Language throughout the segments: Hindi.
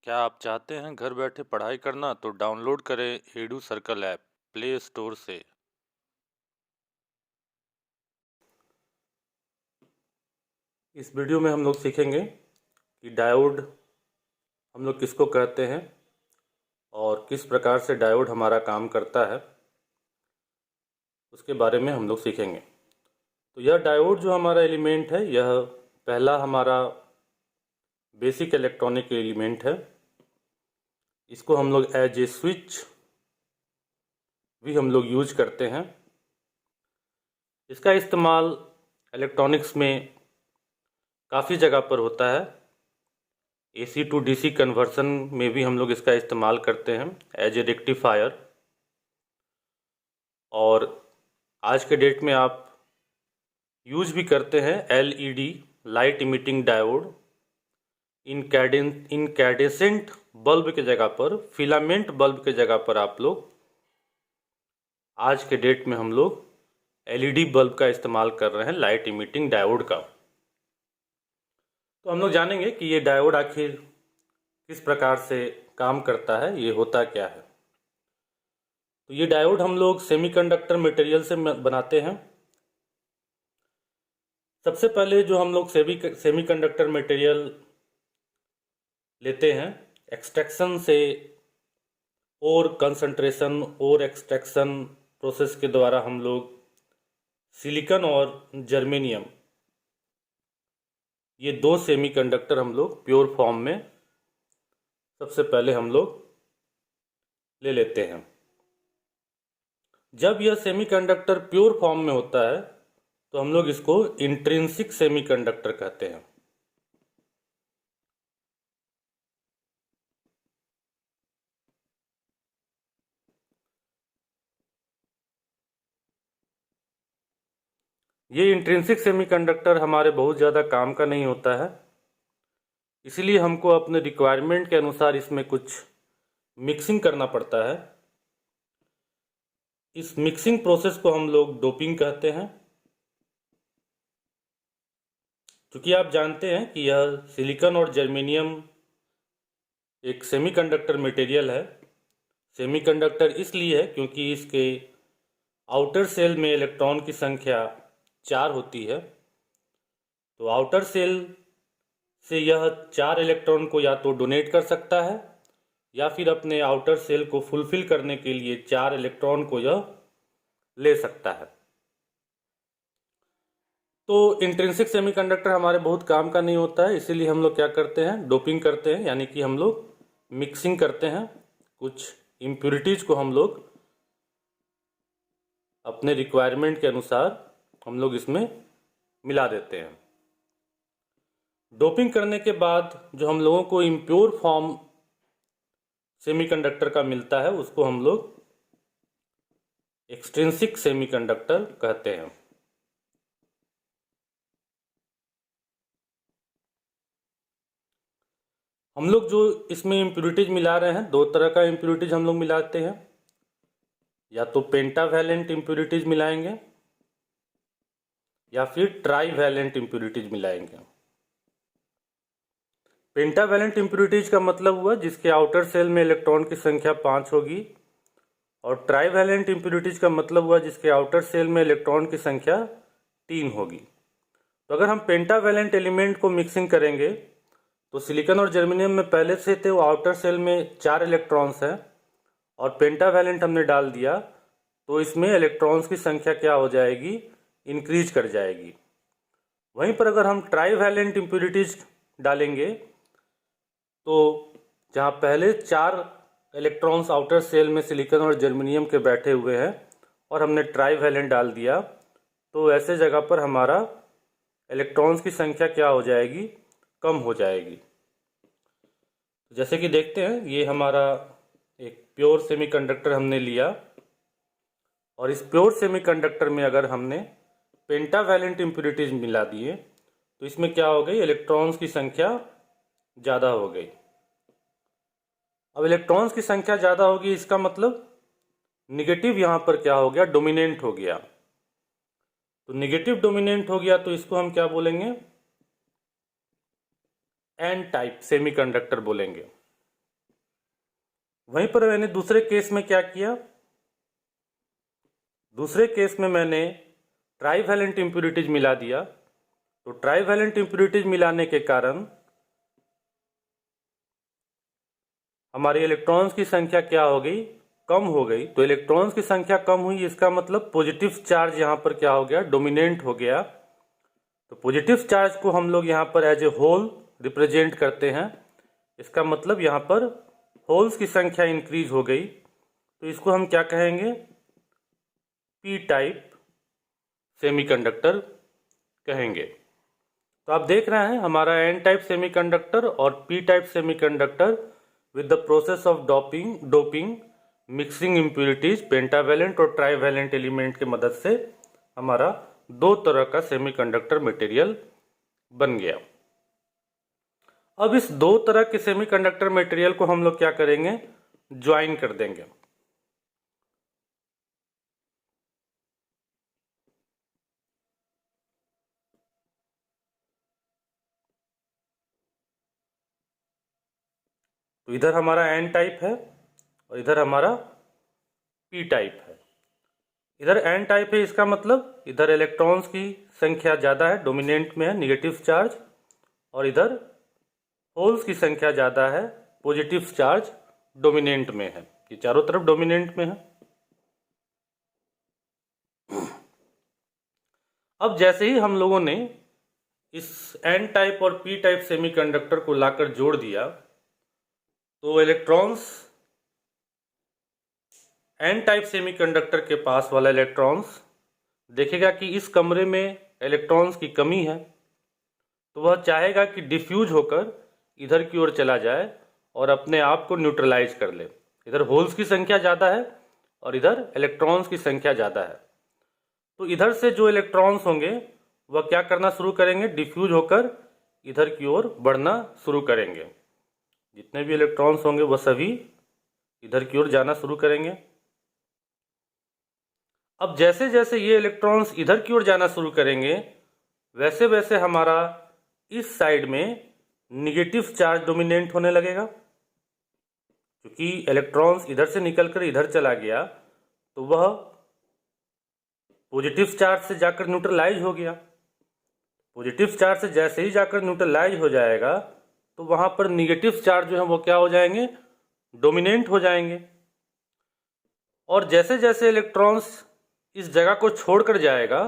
क्या आप चाहते हैं घर बैठे पढ़ाई करना तो डाउनलोड करें edu circle app play store से। इस वीडियो में हम लोग सीखेंगे कि डायोड हम लोग किसको कहते हैं और किस प्रकार से डायोड हमारा काम करता है, उसके बारे में हम लोग सीखेंगे। तो यह डायोड जो हमारा एलिमेंट है, यह पहला हमारा बेसिक इलेक्ट्रॉनिक एलिमेंट है। इसको हम लोग एज ए स्विच भी हम लोग यूज करते हैं। इसका इस्तेमाल इलेक्ट्रॉनिक्स में काफ़ी जगह पर होता है। AC टू DC कन्वर्सन में भी हम लोग इसका इस्तेमाल करते हैं एज ए रेक्टिफायर। और आज के डेट में आप यूज भी करते हैं LED light emitting diode incandescent bulb के जगह पर, फिलामेंट बल्ब के जगह पर आप लोग आज के डेट में हम लोग LED बल्ब का इस्तेमाल कर रहे हैं, लाइट इमिटिंग डायोड का। तो हम लोग जानेंगे कि ये डायोड आखिर किस प्रकार से काम करता है, ये होता क्या है। तो ये डायोड हम लोग सेमीकंडक्टर मटेरियल से बनाते हैं। सबसे पहले जो हम लोग सेमीकंडक्टर मटेरियल लेते हैं, एक्सट्रैक्शन से और कंसंट्रेशन और एक्सट्रैक्शन प्रोसेस के द्वारा हम लोग सिलिकॉन और जर्मेनियम, ये दो सेमीकंडक्टर हम लोग प्योर फॉर्म में सबसे पहले हम लोग ले लेते हैं। जब यह सेमीकंडक्टर प्योर फॉर्म में होता है तो हम लोग इसको इंट्रिंसिक सेमीकंडक्टर कहते हैं। ये इंट्रिंसिक सेमीकंडक्टर हमारे बहुत ज़्यादा काम का नहीं होता है, इसलिए हमको अपने रिक्वायरमेंट के अनुसार इसमें कुछ मिक्सिंग करना पड़ता है। इस मिक्सिंग प्रोसेस को हम लोग डोपिंग कहते हैं। क्योंकि आप जानते हैं कि यह सिलिकॉन और जर्मेनियम एक सेमीकंडक्टर मटेरियल है। सेमीकंडक्टर इसलिए है क्योंकि इसके आउटर सेल में इलेक्ट्रॉन की संख्या 4 होती है। तो आउटर सेल से यह 4 इलेक्ट्रॉन को या तो डोनेट कर सकता है या फिर अपने आउटर सेल को फुलफिल करने के लिए 4 इलेक्ट्रॉन को यह ले सकता है। तो इंट्रिंसिक सेमीकंडक्टर हमारे बहुत काम का नहीं होता है, इसीलिए हम लोग क्या करते हैं, डोपिंग करते हैं, यानी कि हम लोग मिक्सिंग करते हैं। कुछ इम्प्योरिटीज को हम लोग अपने रिक्वायरमेंट के अनुसार हम लोग इसमें मिला देते हैं। डोपिंग करने के बाद जो हम लोगों को इम्प्योर फॉर्म सेमीकंडक्टर का मिलता है उसको हम लोग एक्सट्रिंसिक सेमीकंडक्टर कहते हैं। हम लोग जो इसमें इम्प्योरिटीज मिला रहे हैं, दो तरह का इम्प्योरिटीज हम लोग मिलाते हैं। या तो पेंटावैलेंट इम्प्योरिटीज मिलाएंगे या फिर ट्राईवैलेंट इम्प्योरिटीज मिलाएंगे। पेंटावैलेंट इम्प्योरिटीज का मतलब हुआ जिसके आउटर सेल में इलेक्ट्रॉन की संख्या 5 होगी, और ट्राईवैलेंट इम्प्योरिटीज का मतलब हुआ जिसके आउटर सेल में इलेक्ट्रॉन की संख्या 3 होगी। तो अगर हम पेंटावैलेंट एलिमेंट को मिक्सिंग करेंगे तो सिलिकॉन और जर्मेनियम में पहले से थे वो आउटर सेल में 4 इलेक्ट्रॉन्स हैं, और पेंटावैलेंट हमने डाल दिया तो इसमें इलेक्ट्रॉन्स की संख्या क्या हो जाएगी, इंक्रीज कर जाएगी। वहीं पर अगर हम ट्राईवैलेंट इम्प्योरिटीज डालेंगे तो जहाँ पहले 4 इलेक्ट्रॉन्स आउटर सेल में सिलिकॉन और जर्मेनियम के बैठे हुए हैं और हमने ट्राईवैलेंट डाल दिया, तो ऐसे जगह पर हमारा इलेक्ट्रॉन्स की संख्या क्या हो जाएगी, कम हो जाएगी। जैसे कि देखते हैं, ये हमारा एक प्योर सेमीकंडक्टर हमने लिया, और इस प्योर सेमीकंडक्टर में अगर हमने पेंटावैलेंट इम्प्योरिटीज मिला दिए तो इसमें क्या हो गई, इलेक्ट्रॉन्स की संख्या ज़्यादा हो गई। अब इलेक्ट्रॉन्स की संख्या ज़्यादा होगी, इसका मतलब निगेटिव यहाँ पर क्या हो गया, डोमिनेंट हो गया। तो निगेटिव डोमिनेंट हो गया तो इसको हम क्या बोलेंगे, एन टाइप सेमीकंडक्टर बोलेंगे। वहीं पर मैंने दूसरे केस में क्या किया, दूसरे केस में मैंने ट्राईवैलेंट इम्प्यूरिटीज मिला दिया। तो ट्राईवैलेंट इम्प्यूरिटीज मिलाने के कारण हमारी इलेक्ट्रॉन्स की संख्या क्या हो गई, कम हो गई। तो इलेक्ट्रॉन्स की संख्या कम हुई, इसका मतलब पॉजिटिव चार्ज यहाँ पर क्या हो गया, डोमिनेंट हो गया। तो पॉजिटिव चार्ज को हम लोग यहाँ पर एज ए होल रिप्रेजेंट करते हैं। इसका मतलब यहाँ पर होल्स की संख्या इंक्रीज हो गई। तो इसको हम क्या कहेंगे, पी टाइप सेमीकंडक्टर कहेंगे। तो आप देख रहे हैं हमारा एन टाइप सेमीकंडक्टर और P type semiconductor with the process of doping mixing impurities pentavalent और ट्राईवैलेंट एलिमेंट की मदद से हमारा दो तरह का सेमीकंडक्टर मटेरियल बन गया। अब इस दो तरह के सेमीकंडक्टर मटेरियल को हम लोग क्या करेंगे, ज्वाइन कर देंगे। तो इधर हमारा एन टाइप है और इधर हमारा पी टाइप है। इधर एन टाइप है, इसका मतलब इधर इलेक्ट्रॉन्स की संख्या ज़्यादा है, डोमिनेंट में है निगेटिव चार्ज, और इधर होल्स की संख्या ज़्यादा है, पॉजिटिव चार्ज डोमिनेंट में है। ये चारों तरफ डोमिनेंट में है। अब जैसे ही हम लोगों ने इस एन टाइप और पी टाइप सेमीकंडक्टर को लाकर जोड़ दिया, तो इलेक्ट्रॉन्स एन टाइप सेमीकंडक्टर के पास वाला इलेक्ट्रॉन्स देखेगा कि इस कमरे में इलेक्ट्रॉन्स की कमी है, तो वह चाहेगा कि डिफ्यूज होकर इधर की ओर चला जाए और अपने आप को न्यूट्रलाइज कर ले। इधर होल्स की संख्या ज़्यादा है और इधर इलेक्ट्रॉन्स की संख्या ज़्यादा है। तो इधर से जो इलेक्ट्रॉन्स होंगे वह क्या करना शुरू करेंगे, डिफ्यूज होकर इधर की ओर बढ़ना शुरू करेंगे। जितने भी इलेक्ट्रॉन्स होंगे वह सभी इधर की ओर जाना शुरू करेंगे। अब जैसे जैसे ये इलेक्ट्रॉन्स इधर की ओर जाना शुरू करेंगे, वैसे वैसे हमारा इस साइड में निगेटिव चार्ज डोमिनेंट होने लगेगा। क्योंकि इलेक्ट्रॉन्स इधर से निकलकर इधर चला गया, तो वह पॉजिटिव चार्ज से जाकर न्यूट्रलाइज हो गया। पॉजिटिव चार्ज से जैसे ही जाकर न्यूट्रलाइज हो जाएगा, तो वहां पर निगेटिव चार्ज जो है वो क्या हो जाएंगे, डोमिनेंट हो जाएंगे। और जैसे जैसे इलेक्ट्रॉन्स इस जगह को छोड़कर जाएगा,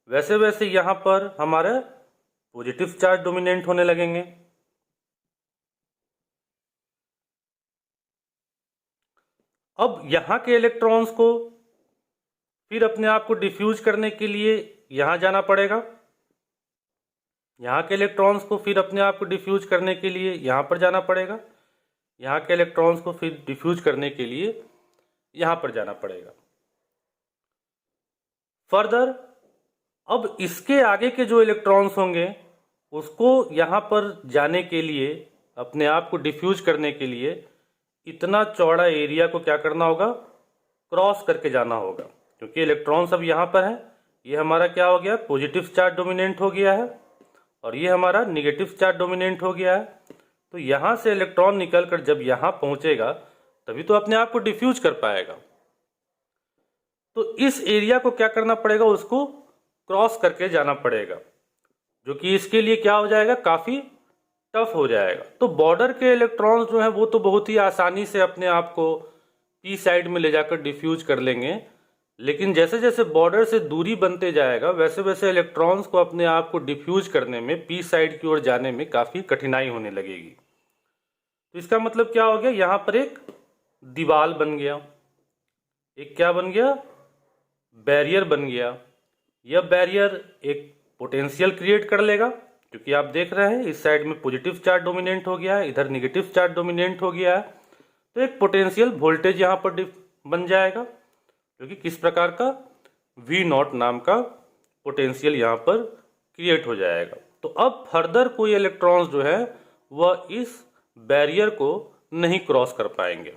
वैसे वैसे यहाँ पर हमारे पॉजिटिव चार्ज डोमिनेंट होने लगेंगे। अब यहाँ के इलेक्ट्रॉन्स को फिर अपने आप को डिफ्यूज करने के लिए यहाँ जाना पड़ेगा। यहाँ के इलेक्ट्रॉन्स को फिर अपने आप को डिफ्यूज करने के लिए यहाँ पर जाना पड़ेगा। यहाँ के इलेक्ट्रॉन्स को फिर डिफ्यूज करने के लिए यहाँ पर जाना पड़ेगा। फर्दर अब इसके आगे के जो इलेक्ट्रॉन्स होंगे उसको यहाँ पर जाने के लिए, अपने आप को डिफ्यूज करने के लिए इतना चौड़ा एरिया को क्या करना होगा, क्रॉस करके जाना होगा। क्योंकि इलेक्ट्रॉन्स अब यहाँ पर है, ये हमारा क्या हो गया, पॉजिटिव चार्ज डोमिनेंट हो गया है और ये हमारा निगेटिव चार्ज डोमिनेंट हो गया है। तो यहाँ से इलेक्ट्रॉन निकलकर जब यहाँ पहुँचेगा तभी तो अपने आप को डिफ्यूज कर पाएगा। तो इस एरिया को क्या करना पड़ेगा, उसको क्रॉस करके जाना पड़ेगा, जो कि इसके लिए क्या हो जाएगा, काफ़ी टफ हो जाएगा। तो बॉर्डर के इलेक्ट्रॉन्स जो हैं वो तो बहुत ही आसानी से अपने आप को पी साइड में ले जाकर डिफ्यूज कर लेंगे, लेकिन जैसे जैसे बॉर्डर से दूरी बनते जाएगा वैसे वैसे इलेक्ट्रॉन्स को अपने आप को डिफ्यूज करने में, पी साइड की ओर जाने में काफ़ी कठिनाई होने लगेगी। तो इसका मतलब क्या हो गया, यहाँ पर एक दीवार बन गया, एक क्या बन गया, बैरियर बन गया। यह बैरियर एक पोटेंशियल क्रिएट कर लेगा, क्योंकि आप देख रहे हैं इस साइड में पॉजिटिव चार्ज डोमिनेंट हो गया है, इधर निगेटिव चार्ज डोमिनेंट हो गया है। तो एक पोटेंशियल वोल्टेज यहाँ पर बन जाएगा, जो कि किस प्रकार का, V0 नाम का पोटेंशियल यहाँ पर क्रिएट हो जाएगा। तो अब फर्दर कोई इलेक्ट्रॉन्स जो है वह इस बैरियर को नहीं क्रॉस कर पाएंगे।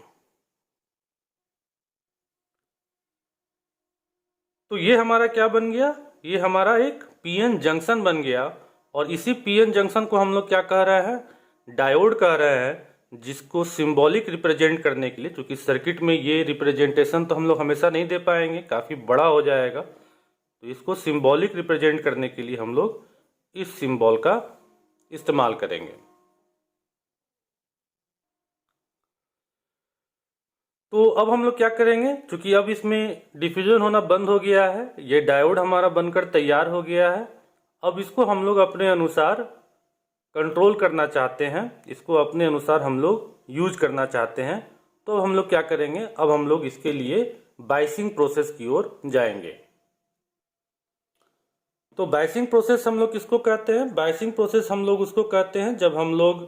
तो ये हमारा क्या बन गया, ये हमारा एक पीएन जंक्शन बन गया। और इसी पीएन जंक्शन को हम लोग क्या कह रहे हैं, डायोड कह रहे हैं, जिसको सिंबॉलिक रिप्रेजेंट करने के लिए, क्योंकि सर्किट में ये रिप्रेजेंटेशन तो हम लोग हमेशा नहीं दे पाएंगे, काफ़ी बड़ा हो जाएगा, तो इसको सिंबॉलिक रिप्रेजेंट करने के लिए हम लोग इस सिंबल का इस्तेमाल करेंगे। तो अब हम लोग क्या करेंगे, क्योंकि अब इसमें डिफ्यूजन होना बंद हो गया है, ये डायोड हमारा बनकर तैयार हो गया है। अब इसको हम लोग अपने अनुसार कंट्रोल करना चाहते हैं, इसको अपने अनुसार हम लोग यूज करना चाहते हैं। तो हम लोग क्या करेंगे, अब हम लोग इसके लिए बाइसिंग प्रोसेस की ओर जाएंगे। तो बाइसिंग प्रोसेस हम लोग किसको कहते हैं? बाइसिंग प्रोसेस हम लोग उसको कहते हैं जब हम लोग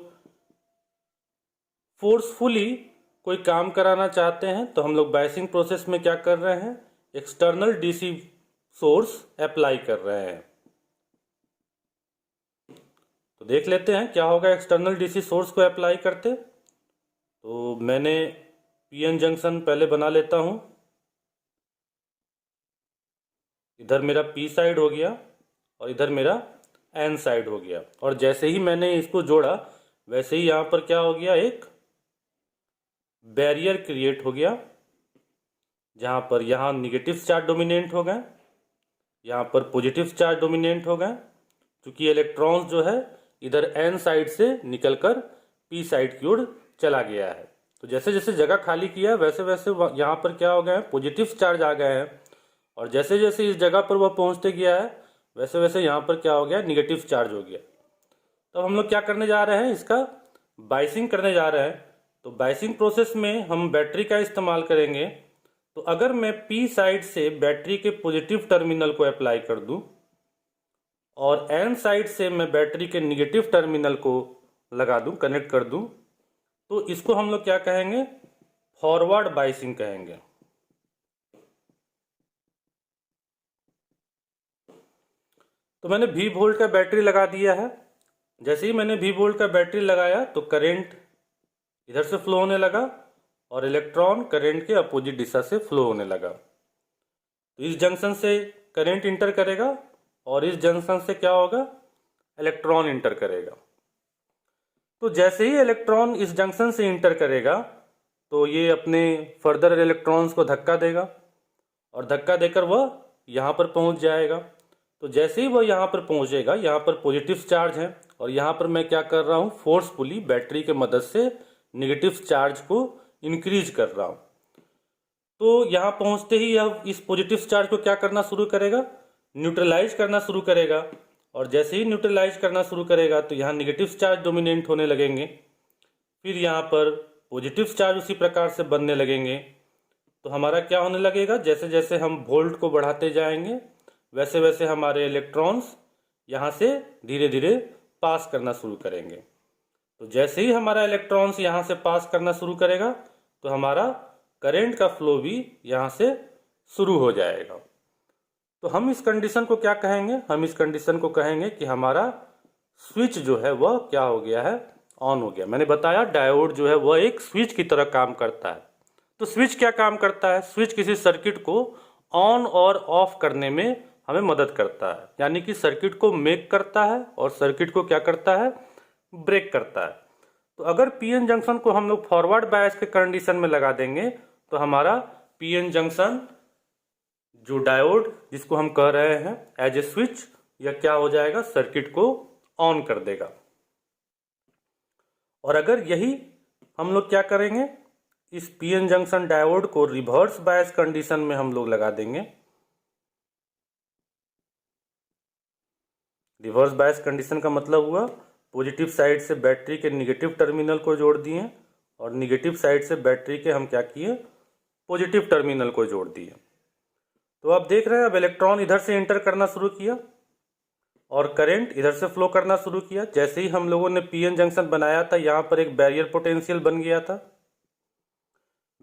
फोर्सफुली कोई काम कराना चाहते हैं, तो हम लोग बाइसिंग प्रोसेस में क्या कर रहे हैं, एक्सटर्नल डीसी सोर्स अप्लाई कर रहे हैं। तो देख लेते हैं क्या होगा एक्सटर्नल डीसी सोर्स को अप्लाई करते। तो मैंने पीएन जंक्शन पहले बना लेता हूं, इधर मेरा पी साइड हो गया और इधर मेरा एन साइड हो गया। और जैसे ही मैंने इसको जोड़ा वैसे ही यहाँ पर क्या हो गया, एक बैरियर क्रिएट हो गया, जहाँ पर यहाँ निगेटिव चार्ज डोमिनेंट हो गए, यहाँ पर पॉजिटिव चार्ज डोमिनेंट हो गए, क्योंकि इलेक्ट्रॉन्स जो है इधर एन साइड से निकलकर पी साइड की ओर चला गया है। तो जैसे जैसे जगह खाली किया वैसे वैसे यहाँ पर क्या हो गए हैं, पॉजिटिव चार्ज आ गए हैं, और जैसे जैसे इस जगह पर वह पहुँचते गया है वैसे वैसे यहाँ पर क्या हो गया, निगेटिव चार्ज हो गया। तो हम लोग क्या करने जा रहे हैं, इसका बाइसिंग करने जा रहे हैं। तो बाइसिंग प्रोसेस में हम बैटरी का इस्तेमाल करेंगे। तो अगर मैं पी साइड से बैटरी के पॉजिटिव टर्मिनल को अप्लाई कर दूं और एन साइड से मैं बैटरी के निगेटिव टर्मिनल को लगा दूं, कनेक्ट कर दूं, तो इसको हम लोग क्या कहेंगे, फॉरवर्ड बाइसिंग कहेंगे। तो मैंने V वोल्ट का बैटरी लगा दिया है। जैसे ही मैंने V वोल्ट का बैटरी लगाया तो करंट इधर से फ्लो होने लगा और इलेक्ट्रॉन करंट के अपोजिट दिशा से फ्लो होने लगा। तो इस जंक्शन से करंट इंटर करेगा और इस जंक्शन से क्या होगा, इलेक्ट्रॉन इंटर करेगा। तो जैसे ही इलेक्ट्रॉन इस जंक्शन से इंटर करेगा तो ये अपने फर्दर इलेक्ट्रॉन्स को धक्का देगा और धक्का देकर वह यहाँ पर पहुँच जाएगा। तो जैसे ही वह यहाँ पर पहुँचेगा, यहाँ पर पॉजिटिव चार्ज है और यहाँ पर मैं क्या कर रहा हूँ, फोर्सफुली बैटरी के मदद से नेगेटिव चार्ज को इंक्रीज कर रहा हूँ। तो यहाँ पहुँचते ही अब इस पॉजिटिव चार्ज को क्या करना शुरू करेगा, न्यूट्रलाइज करना शुरू करेगा। और जैसे ही न्यूट्रलाइज करना शुरू करेगा तो यहाँ निगेटिव चार्ज डोमिनेंट होने लगेंगे, फिर यहाँ पर पॉजिटिव चार्ज उसी प्रकार से बनने लगेंगे। तो हमारा क्या होने लगेगा, जैसे जैसे हम वोल्ट को बढ़ाते जाएंगे वैसे वैसे हमारे इलेक्ट्रॉन्स यहाँ से धीरे धीरे पास करना शुरू करेंगे। तो जैसे ही हमारा इलेक्ट्रॉन्स यहाँ से पास करना शुरू करेगा तो हमारा करंट का फ्लो भी यहाँ से शुरू हो जाएगा। तो हम इस कंडीशन को क्या कहेंगे, हम इस कंडीशन को कहेंगे कि हमारा स्विच जो है वह क्या हो गया है, ऑन हो गया। मैंने बताया डायोड जो है वह एक स्विच की तरह काम करता है। तो स्विच क्या काम करता है, स्विच किसी सर्किट को ऑन और ऑफ करने में हमें मदद करता है, यानी कि सर्किट को मेक करता है और सर्किट को क्या करता है, ब्रेक करता है। तो अगर पीएन जंक्शन को हम लोग फॉरवर्ड बायस के कंडीशन में लगा देंगे तो हमारा पीएन जंक्शन जो डायोड जिसको हम कह रहे हैं एज ए स्विच, यह क्या हो जाएगा, सर्किट को ऑन कर देगा। और अगर यही हम लोग क्या करेंगे, इस पीएन जंक्शन डायोड को रिवर्स बायस कंडीशन में हम लोग लगा देंगे। रिवर्स बायस कंडीशन का मतलब हुआ पॉजिटिव साइड से बैटरी के निगेटिव टर्मिनल को जोड़ दिए और निगेटिव साइड से बैटरी के हम क्या किए, पॉजिटिव टर्मिनल को जोड़ दिए। तो आप देख रहे हैं अब इलेक्ट्रॉन इधर से एंटर करना शुरू किया और करंट इधर से फ्लो करना शुरू किया। जैसे ही हम लोगों ने पीएन जंक्शन बनाया था यहाँ पर एक बैरियर पोटेंशियल बन गया था।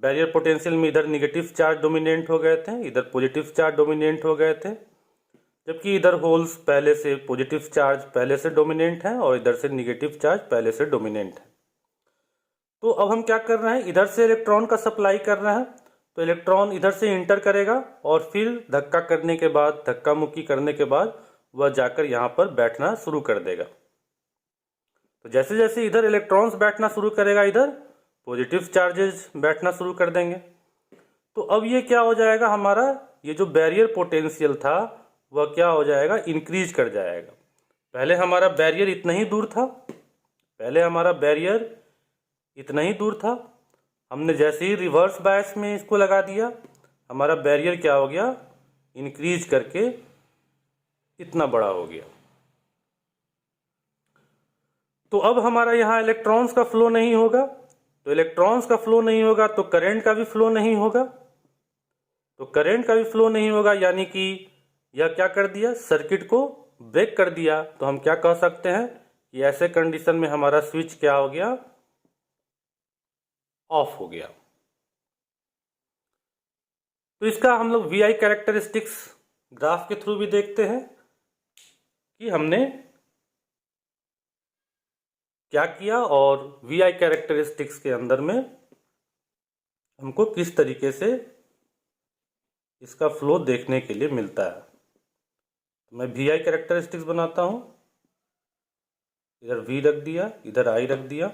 बैरियर पोटेंशियल में इधर निगेटिव चार्ज डोमिनेंट हो गए थे, इधर पॉजिटिव चार्ज डोमिनेंट हो गए थे, जबकि इधर होल्स पहले से पॉजिटिव चार्ज पहले से डोमिनेंट है और इधर से निगेटिव चार्ज पहले से डोमिनेंट है। तो अब हम क्या कर रहे हैं, इधर से इलेक्ट्रॉन का सप्लाई कर रहे हैं। तो इलेक्ट्रॉन इधर से इंटर करेगा और फिर धक्का करने के बाद, धक्का मुक्की करने के बाद वह जाकर यहाँ पर बैठना शुरू कर देगा। तो जैसे जैसे इधर इलेक्ट्रॉन्स बैठना शुरू करेगा, इधर पॉजिटिव चार्जेस बैठना शुरू कर देंगे। तो अब ये क्या हो जाएगा, हमारा ये जो बैरियर पोटेंशियल था वह क्या हो जाएगा, इंक्रीज कर जाएगा। पहले हमारा बैरियर इतना ही दूर था, हमने जैसे ही रिवर्स बायस में इसको लगा दिया, हमारा बैरियर क्या हो गया, इंक्रीज करके इतना बड़ा हो गया। तो अब हमारा यहाँ इलेक्ट्रॉन्स का फ्लो नहीं होगा, तो करंट का भी फ्लो नहीं होगा, यानी कि यह क्या कर दिया, सर्किट को ब्रेक कर दिया। तो हम क्या कह सकते हैं कि ऐसे कंडीशन में हमारा स्विच क्या हो गया, ऑफ हो गया। तो इसका हम लोग VI कैरेक्टरिस्टिक्स ग्राफ के थ्रू भी देखते हैं कि हमने क्या किया और VI कैरेक्टरिस्टिक्स के अंदर में हमको किस तरीके से इसका फ्लो देखने के लिए मिलता है। तो मैं VI कैरेक्टरिस्टिक्स बनाता हूं, इधर V रख दिया, इधर I रख दिया।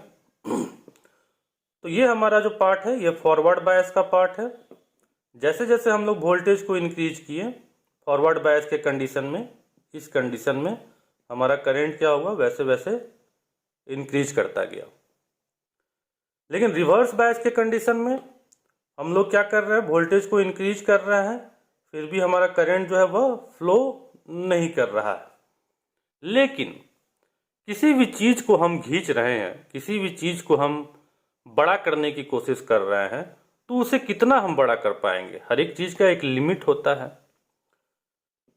तो ये हमारा जो पार्ट है, ये फॉरवर्ड बायस का पार्ट है। जैसे जैसे हम लोग वोल्टेज को इंक्रीज किए फॉरवर्ड बायस के कंडीशन में, इस कंडीशन में हमारा करंट क्या हुआ, वैसे वैसे इंक्रीज करता गया। लेकिन रिवर्स बायस के कंडीशन में हम लोग क्या कर रहे हैं, वोल्टेज को इंक्रीज कर रहे हैं, फिर भी हमारा करंट जो है वह फ्लो नहीं कर रहा है। लेकिन किसी भी चीज को हम खींच रहे हैं, किसी भी चीज को हम बड़ा करने की कोशिश कर रहे हैं, तो उसे कितना हम बड़ा कर पाएंगे, हर एक चीज का एक लिमिट होता है।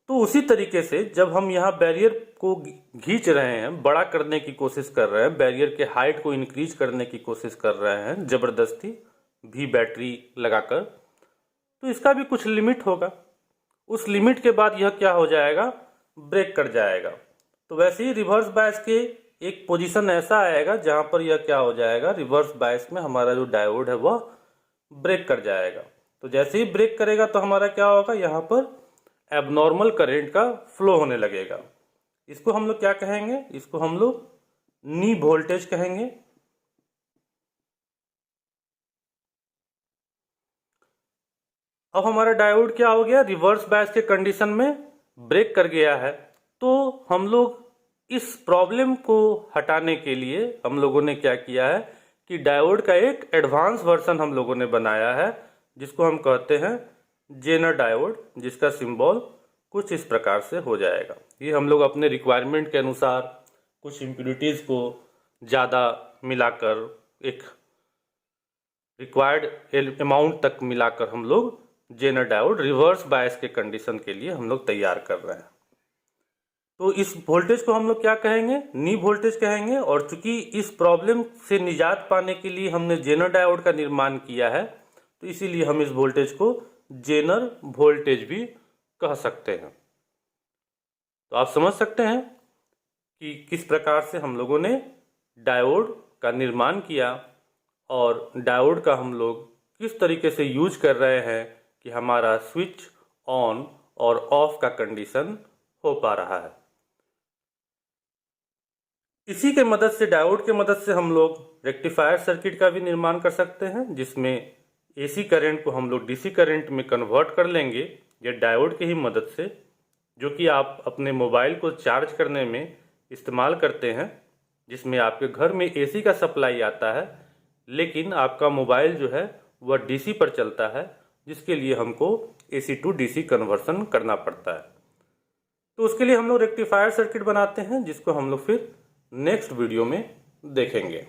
तो उसी तरीके से जब हम यहाँ बैरियर को खींच रहे हैं, बड़ा करने की कोशिश कर रहे हैं, बैरियर के हाइट को इंक्रीज करने की कोशिश कर रहे हैं जबरदस्ती भी बैटरी लगाकर, तो इसका भी कुछ लिमिट होगा। उस लिमिट के बाद यह क्या हो जाएगा, ब्रेक कर जाएगा। तो वैसे ही रिवर्स बायस के एक पोजीशन ऐसा आएगा जहां पर यह क्या हो जाएगा, रिवर्स बायस में हमारा जो डायोड है वह ब्रेक कर जाएगा। तो जैसे ही ब्रेक करेगा तो हमारा क्या होगा, यहाँ पर एबनॉर्मल करंट का फ्लो होने लगेगा। इसको हम लोग क्या कहेंगे, इसको हम लोग नी वोल्टेज कहेंगे। अब हमारा डायोड क्या हो गया, रिवर्स बायस के कंडीशन में ब्रेक कर गया है। तो हम लोग इस प्रॉब्लम को हटाने के लिए हम लोगों ने क्या किया है कि डायोड का एक एडवांस वर्जन हम लोगों ने बनाया है, जिसको हम कहते हैं जेनर डायोड, जिसका सिंबल कुछ इस प्रकार से हो जाएगा। ये हम लोग अपने रिक्वायरमेंट के अनुसार कुछ इम्प्यूरिटीज को ज़्यादा मिलाकर, एक रिक्वायर्ड अमाउंट तक मिलाकर हम लोग जेनर डायोड रिवर्स बायस के कंडीशन के लिए हम लोग तैयार कर रहे हैं। तो इस वोल्टेज को हम लोग क्या कहेंगे, नी वोल्टेज कहेंगे। और चूंकि इस प्रॉब्लम से निजात पाने के लिए हमने जेनर डायोड का निर्माण किया है, तो इसीलिए हम इस वोल्टेज को जेनर वोल्टेज भी कह सकते हैं। तो आप समझ सकते हैं कि किस प्रकार से हम लोगों ने डायोड का निर्माण किया और डायोड का हम लोग किस तरीके से यूज कर रहे हैं कि हमारा स्विच ऑन और ऑफ का कंडीशन हो पा रहा है। इसी के मदद से, डायोड के मदद से हम लोग रेक्टिफायर सर्किट का भी निर्माण कर सकते हैं, जिसमें एसी करंट को हम लोग डीसी करंट में कन्वर्ट कर लेंगे, या डायोड की ही मदद से, जो कि आप अपने मोबाइल को चार्ज करने में इस्तेमाल करते हैं, जिसमें आपके घर में एसी का सप्लाई आता है, लेकिन आपका मोबाइल जो है वह डीसी पर चलता है, जिसके लिए हमको एसी टू डीसी कन्वर्सन करना पड़ता है। तो उसके लिए हम लोग रेक्टिफायर सर्किट बनाते हैं, जिसको हम लोग फिर नेक्स्ट वीडियो में देखेंगे।